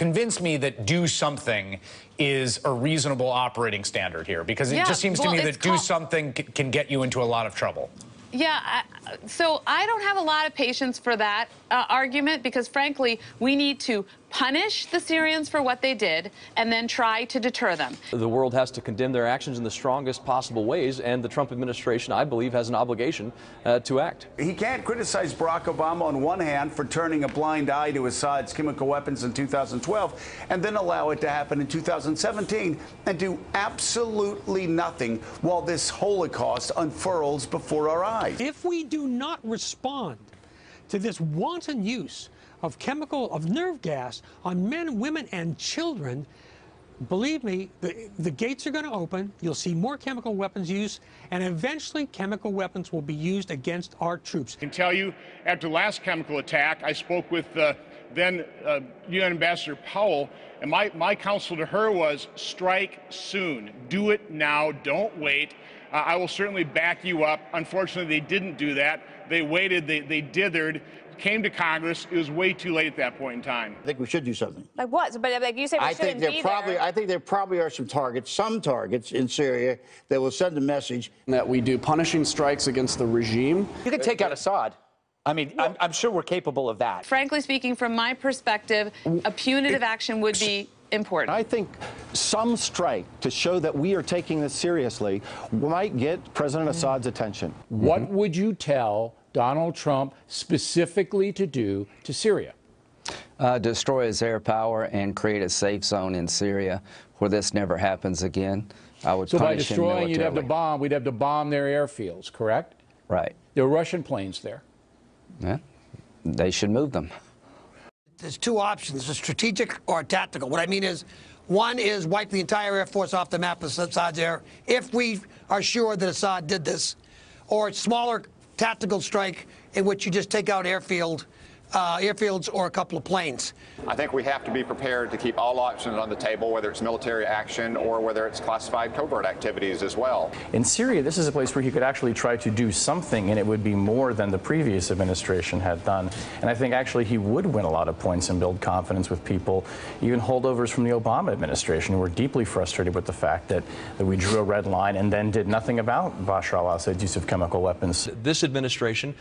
convince me that do something is a reasonable operating standard here, because it just seems to me that do something can get you into a lot of trouble. Yeah, so I don't have a lot of patience for that argument, because, frankly, we need to punish the Syrians for what they did and then try to deter them. The world has to condemn their actions in the strongest possible ways, and the Trump administration, I believe, has an obligation to act. He can't criticize Barack Obama on one hand for turning a blind eye to Assad's chemical weapons in 2012 and then allow it to happen in 2017 and do absolutely nothing while this Holocaust unfurls before our eyes. If we do not respond to this wanton use of nerve gas on men, women, and children, believe me, the gates are going to open. You'll see more chemical weapons used, and eventually chemical weapons will be used against our troops. I can tell you, after the last chemical attack, I spoke with then UN Ambassador Powell, and my counsel to her was strike soon. Do it now. Don't wait. I will certainly back you up. Unfortunately, they didn't do that. They waited. They dithered. Came to Congress. It was way too late at that point in time. I think we should do something. Like what? But like you said, we shouldn't be there. I think there probably are some targets in Syria that will send a message that we do punishing strikes against the regime. You can take out Assad. I mean, I'm sure we're capable of that. Frankly speaking, from my perspective, a punitive action would be important. I think some strike to show that we are taking this seriously might get President Assad's attention. What would you tell Donald Trump specifically to do to Syria? Destroy his air power and create a safe zone in Syria where this never happens again. I would so by punish him destroying, militarily. we'd have to bomb their airfields, correct? Right. There are Russian planes there. Yeah. They should move them. There's two options, a strategic or a tactical. What I mean is, one is wipe the entire Air Force off the map of Assad's air, if we are sure that Assad did this, or a smaller tactical strike in which you just take out airfields or a couple of planes. I think we have to be prepared to keep all options on the table, whether it's military action or whether it's classified covert activities as well. In Syria, this is a place where he could actually try to do something, and it would be more than the previous administration had done. And I think actually he would win a lot of points and build confidence with people, even holdovers from the Obama administration, who were deeply frustrated with the fact that we drew a red line and then did nothing about Bashar al-Assad's use of chemical weapons. This administrations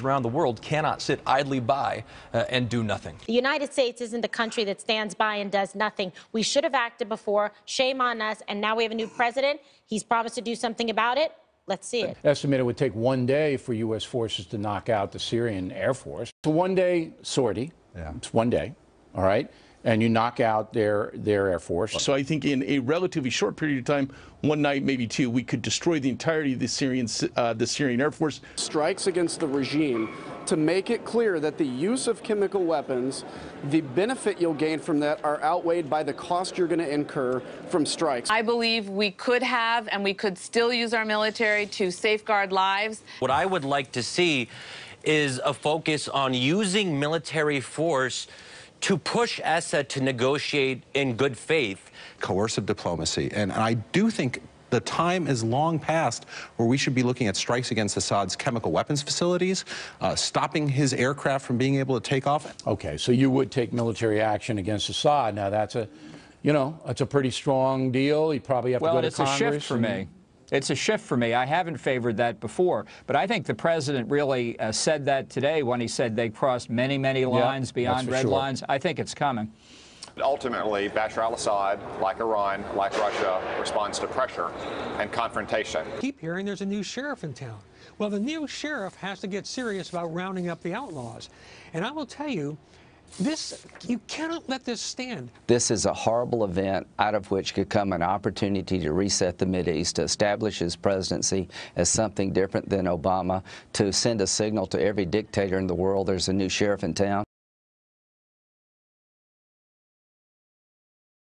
around the world cannot sit idly by and do nothing. The United States isn't a country that stands by and does nothing. We should have acted before. Shame on us. And now we have a new president. He's promised to do something about it. Let's see it. Estimate it would take 1 day for U.S. forces to knock out the Syrian Air Force. It's a one-day sortie. Yeah. It's 1 day, all right? And you knock out their Air Force. So I think in a relatively short period of time, one night, maybe two, we could destroy the entirety of the Syrian Air Force. Strikes against the regime to make it clear that the use of chemical weapons, the benefit you'll gain from that are outweighed by the cost you're going to incur from strikes. I believe we could have and we could still use our military to safeguard lives. What I would like to see is a focus on using military force to push Assad to negotiate in good faith. Coercive diplomacy. And I do think the time is long past where we should be looking at strikes against Assad's chemical weapons facilities, stopping his aircraft from being able to take off. Okay, so you would take military action against Assad. Now that's that's a pretty strong deal. You'd probably have to go to Congress. Well, it's a shift for me. It's a shift for me. I haven't favored that before, but I think the president really said that today when he said they crossed many, many lines beyond red lines. I think it's coming. Ultimately, Bashar al-Assad, like Iran, like Russia, responds to pressure and confrontation. Keep hearing there's a new sheriff in town. Well, the new sheriff has to get serious about rounding up the outlaws. And I will tell you, you cannot let this stand. This is a horrible event out of which could come an opportunity to reset the Mideast, to establish his presidency as something different than Obama, to send a signal to every dictator in the world there's a new sheriff in town.